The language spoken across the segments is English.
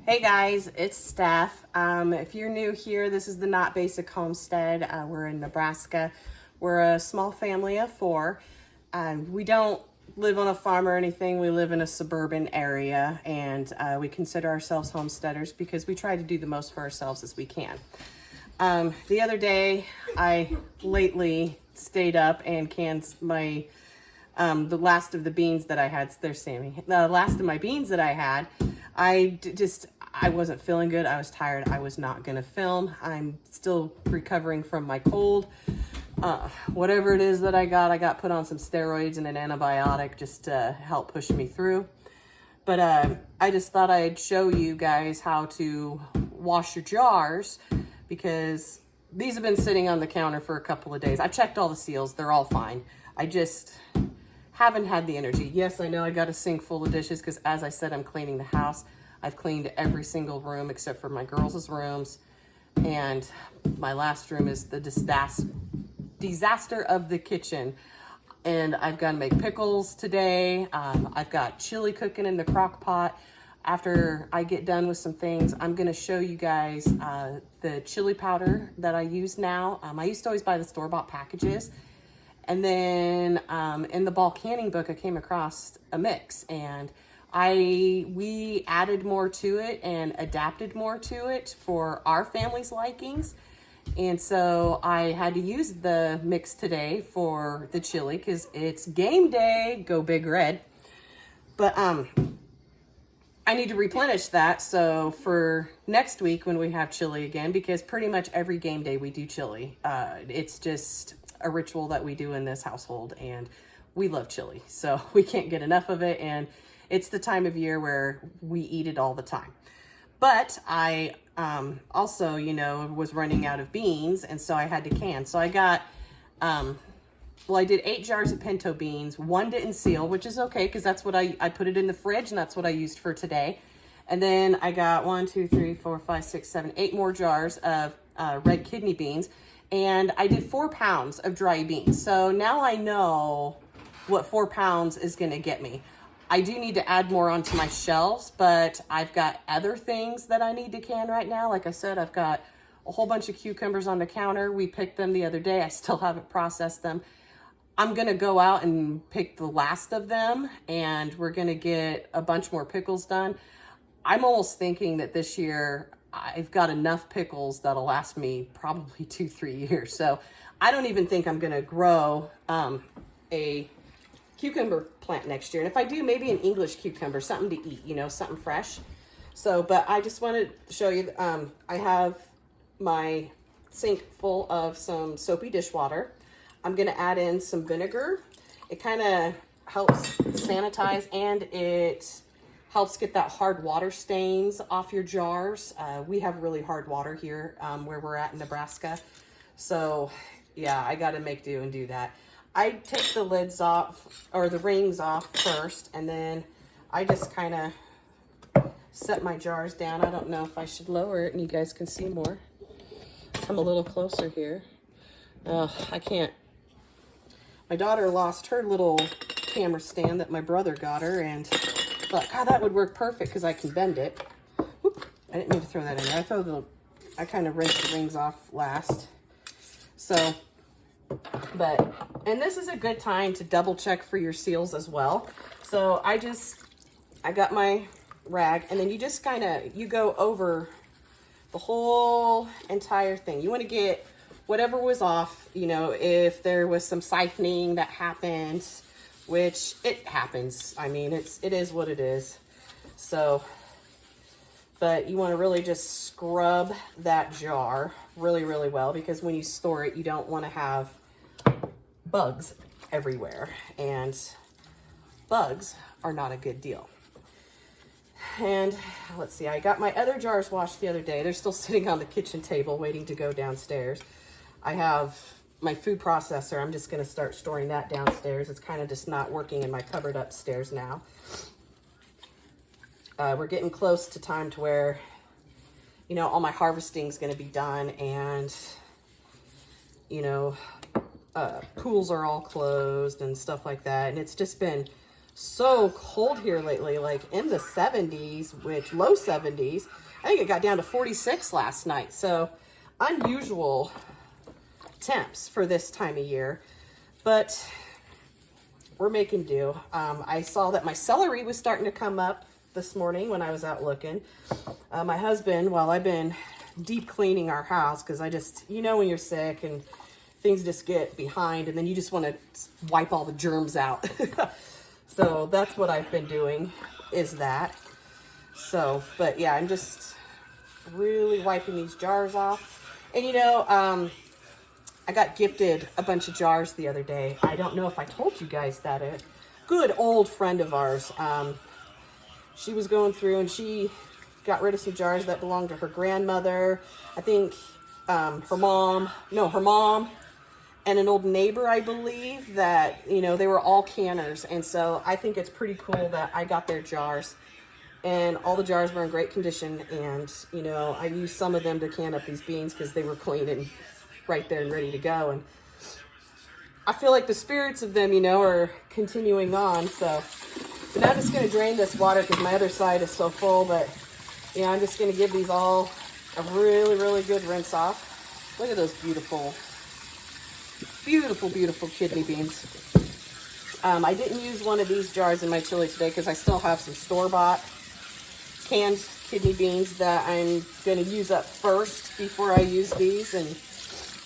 Hey guys, it's Steph. If you're new here, this is the Not Basic Homestead. We're in Nebraska. We're a small family of four. We don't live on a farm or anything. We live in a suburban area, and we consider ourselves homesteaders because we try to do the most for ourselves as we can. The other day, I lately stayed up and canned my the last of the beans that I had. There's Sammy. The last of my beans that I had. I wasn't feeling good. I was tired. I was not going to film. I'm still recovering from my cold. Whatever it is that I got put on some steroids and an antibiotic just to help push me through. But I just thought I'd show you guys how to wash your jars because these have been sitting on the counter for a couple of days. I've checked all the seals. They're all fine. I just haven't had the energy. Yes, I know I got a sink full of dishes because, as I said, I'm cleaning the house. I've cleaned every single room except for my girls' rooms. And my last room is the disaster of the kitchen. And I've got to make pickles today. I've got chili cooking in the crock pot. After I get done with some things, I'm going to show you guys the chili powder that I use now. I used to always buy the store-bought packages. And then in the bulk canning book, I came across a mix, and we added more to it and adapted more to it for our family's likings. And so I had to use the mix today for the chili because it's game day, go Big Red. But I need to replenish that. So for next week when we have chili again, because pretty much every game day we do chili. It's just a ritual that we do in this household, and we love chili. So we can't get enough of it. And it's the time of year where we eat it all the time. But I also, was running out of beans, and so I had to can. So I got, I did 8 jars of pinto beans. 1 didn't seal, which is okay because that's what I put it in the fridge, and that's what I used for today. And then I got 1, 2, 3, 4, 5, 6, 7, 8 more jars of red kidney beans. And I did 4 pounds of dry beans. So now I know what 4 pounds is going to get me. I do need to add more onto my shelves, but I've got other things that I need to can right now. Like I said, I've got a whole bunch of cucumbers on the counter. We picked them the other day. I still haven't processed them. I'm going to go out and pick the last of them, and we're going to get a bunch more pickles done. I'm almost thinking that this year I've got enough pickles that'll last me probably 2-3 years. So I don't even think I'm going to grow a cucumber plant next year. And if I do, maybe an English cucumber, something to eat, something fresh. So, but I just wanted to show you, I have my sink full of some soapy dishwater. I'm going to add in some vinegar. It kind of helps sanitize, and it helps get that hard water stains off your jars. We have really hard water here where we're at in Nebraska. So yeah, I got to make do and do that. I take the lids off, or the rings off first, and then I just kind of set my jars down. I don't know if I should lower it and you guys can see more. I'm a little closer here. I can't. My daughter lost her little camera stand that my brother got her, and thought, God, that would work perfect because I can bend it. Whoop, I didn't mean to throw that in there. I kind of rinsed the rings off last. So, and this is a good time to double check for your seals as well. So I got my rag, and then you just you go over the whole entire thing. You want to get whatever was off, if there was some siphoning that happened, which it happens. I mean, it is what it is. So, but you want to really just scrub that jar really, really well, because when you store it, you don't want to have bugs everywhere, and bugs are not a good deal. And let's see, I got my other jars washed the other day. They're still sitting on the kitchen table waiting to go downstairs. I have my food processor. I'm just going to start storing that downstairs. It's kind of just not working in my cupboard upstairs now. We're getting close to time to where, all my harvesting is going to be done, and, pools are all closed and stuff like that. And it's just been so cold here lately, like in the 70s, which low 70s. I think it got down to 46 last night. So unusual temps for this time of year, but we're making do. I saw that my celery was starting to come up this morning when I was out looking. My husband, while I've been deep cleaning our house, because I just, you know, when you're sick and things just get behind and then you just want to wipe all the germs out. So that's what I've been doing, is that. So, but yeah, I'm just really wiping these jars off. And you know, I got gifted a bunch of jars the other day. I don't know if I told you guys that. A good old friend of ours, she was going through and she got rid of some jars that belonged to her grandmother. I think her mom, and an old neighbor, I believe, that, you know, they were all canners. And so I think it's pretty cool that I got their jars. And all the jars were in great condition. And, you know, I used some of them to can up these beans because they were clean and right there and ready to go. And I feel like the spirits of them, you know, are continuing on. So now I'm just going to drain this water because my other side is so full. But, yeah, I'm just going to give these all a really, really good rinse off. Look at those beautiful, beautiful, beautiful kidney beans. I didn't use one of these jars in my chili today because I still have some store-bought canned kidney beans that I'm going to use up first before I use these. And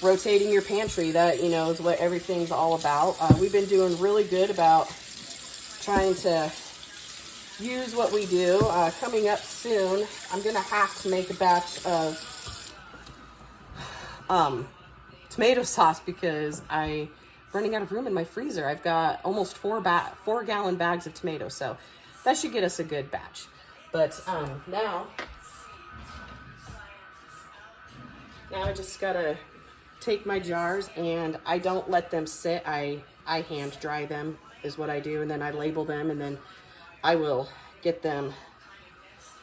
rotating your pantry, that, you know, is what everything's all about. We've been doing really good about trying to use what we do. Coming up soon, I'm going to have to make a batch of tomato sauce because I'm running out of room in my freezer. I've got almost 4-gallon bags of tomatoes, so that should get us a good batch. But now I just gotta take my jars, and I don't let them sit. I hand dry them is what I do, and then I label them, and then I will get them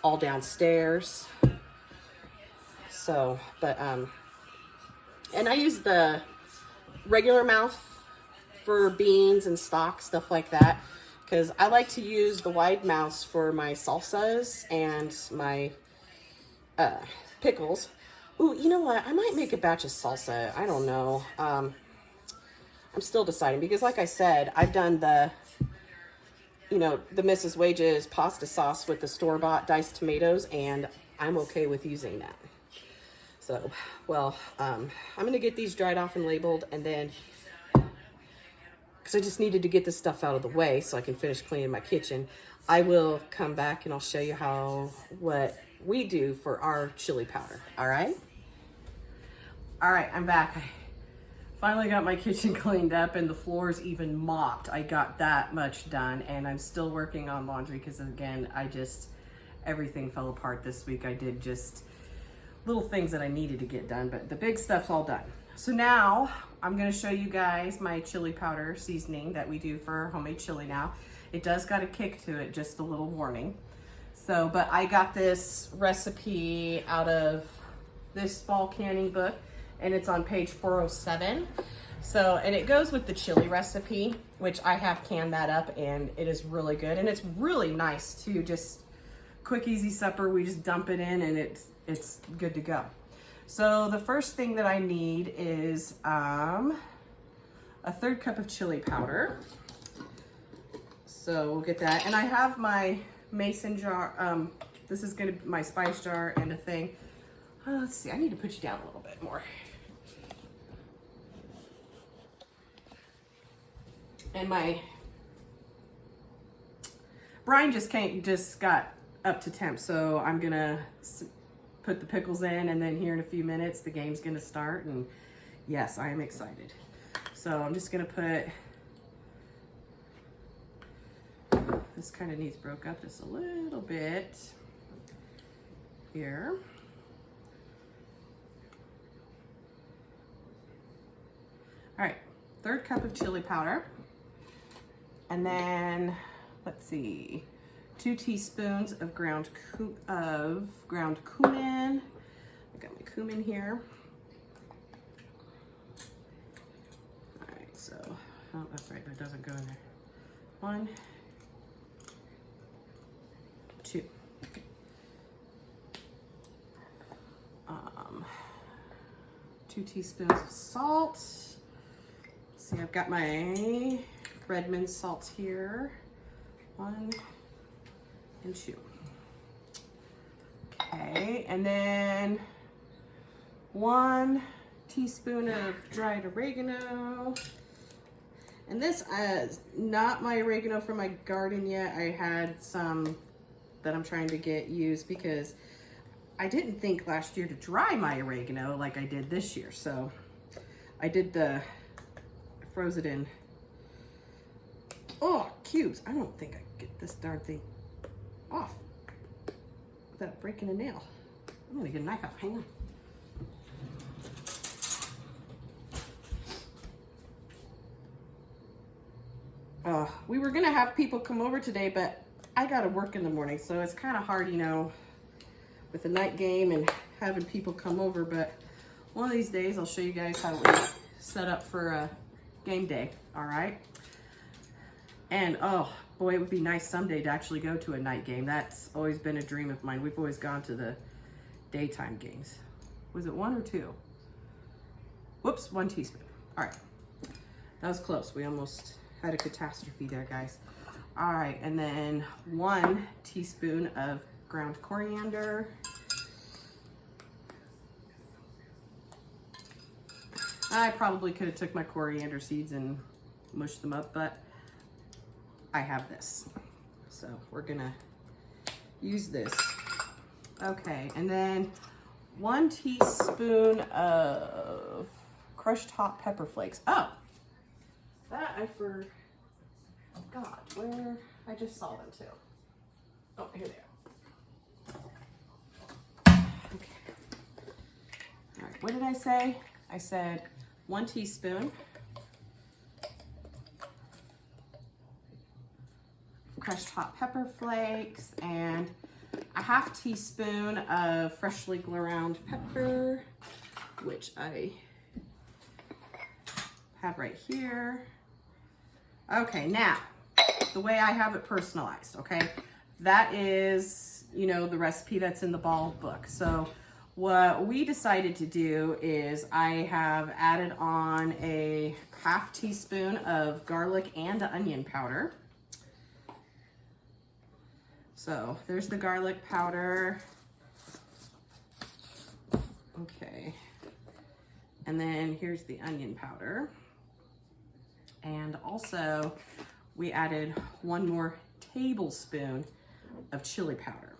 all downstairs. So, but and I use the regular mouth for beans and stock, stuff like that, because I like to use the wide mouths for my salsas and my pickles. Ooh, you know what? I might make a batch of salsa. I don't know. I'm still deciding because, like I said, I've done the, you know, the Mrs. Wages pasta sauce with the store-bought diced tomatoes, and I'm okay with using that. So, well, I'm going to get these dried off and labeled, and then, because I just needed to get this stuff out of the way so I can finish cleaning my kitchen, I will come back and I'll show you what we do for our chili powder. All right? All right, I'm back. I finally got my kitchen cleaned up and the floors even mopped. I got that much done, and I'm still working on laundry because, again, everything fell apart this week. I did just little things that I needed to get done, but the big stuff's all done. So now I'm gonna show you guys my chili powder seasoning that we do for homemade chili now. It does got a kick to it, just a little warning. So, but I got this recipe out of this fall canning book, and it's on page 407. So, and it goes with the chili recipe, which I have canned that up, and it is really good. And it's really nice too, just quick, easy supper. We just dump it in and it's good to go. So the first thing that I need is a 1/3 cup of chili powder. So we'll get that. And I have my mason jar. This is gonna be my spice jar and a thing. Let's see, I need to put you down a little bit more. And my brine just got up to temp, so I'm gonna put the pickles in, and then here in a few minutes the game's gonna start, and yes, I am excited. So I'm just gonna put, this kind of needs broke up just a little bit here. All right, 1/3 cup of chili powder, and then let's see, 2 teaspoons of ground cumin. I got my cumin here. All right, so, oh, that's right, that doesn't go in there. 1, 2 teaspoons of salt. See, I've got my Redmond salt here. 1 and 2. Okay, and then 1 teaspoon of dried oregano. And this is not my oregano from my garden yet. I had some that I'm trying to get used because I didn't think last year to dry my oregano like I did this year. So I did I froze it in, cubes. I don't think I can get this darn thing off without breaking a nail. I'm gonna get a knife out, hang on. We were gonna have people come over today, but I gotta work in the morning, so it's kind of hard, you know, with the night game and having people come over. But one of these days, I'll show you guys how we set up for a game day. All right. And oh boy, it would be nice someday to actually go to a night game. That's always been a dream of mine. We've always gone to the daytime games. Was it 1 or 2? Whoops, 1 teaspoon. All right, that was close. We almost had a catastrophe there, guys. All right, and then 1 teaspoon of ground coriander. I probably could have took my coriander seeds and mushed them up, but I have this. So we're gonna use this. Okay, and then 1 teaspoon of crushed hot pepper flakes. Oh, that I forgot. Where? I just saw them too. Oh, here they are. Okay. All right, what did I say? I said 1 teaspoon crushed hot pepper flakes and a 1/2 teaspoon of freshly ground pepper, which I have right here. Okay, now the way I have it personalized, okay? That is, you know, the recipe that's in the ball book. So what we decided to do is I have added on a 1/2 teaspoon of garlic and onion powder. So there's the garlic powder. Okay. And then here's the onion powder. And also we added 1 more tablespoon of chili powder.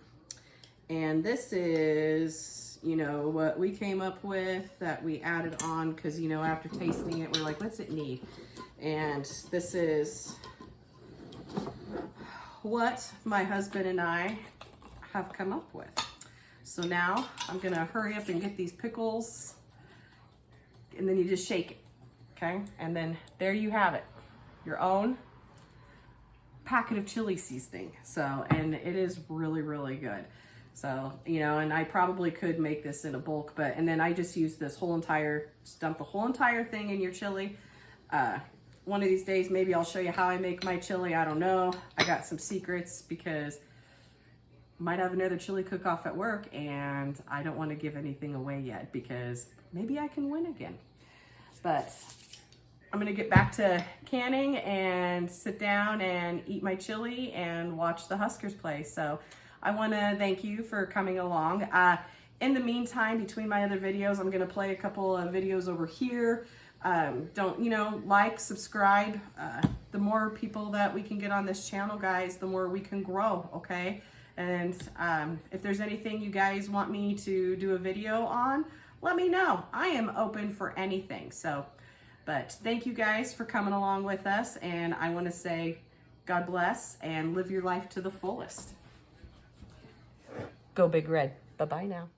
And this is, you know, what we came up with that we added on because, you know, after tasting it, we're like, what's it need? And this is what my husband and I have come up with. So now I'm gonna hurry up and get these pickles, and then you just shake it, okay? And then there you have it, your own packet of chili seasoning. So, and it is really, really good. So, you know, and I probably could make this in a bulk, but, and then I just use this whole entire, just dump the whole entire thing in your chili. One of these days, maybe I'll show you how I make my chili. I don't know. I got some secrets because I might have another chili cook-off at work and I don't want to give anything away yet because maybe I can win again. But I'm gonna get back to canning and sit down and eat my chili and watch the Huskers play. So I wanna thank you for coming along. In the meantime, between my other videos, I'm gonna play a couple of videos over here. Don't, you know, like, subscribe. The more people that we can get on this channel, guys, the more we can grow, okay? And if there's anything you guys want me to do a video on, let me know. I am open for anything. So, but thank you guys for coming along with us. And I want to say God bless and live your life to the fullest. Go Big Red. Bye-bye now.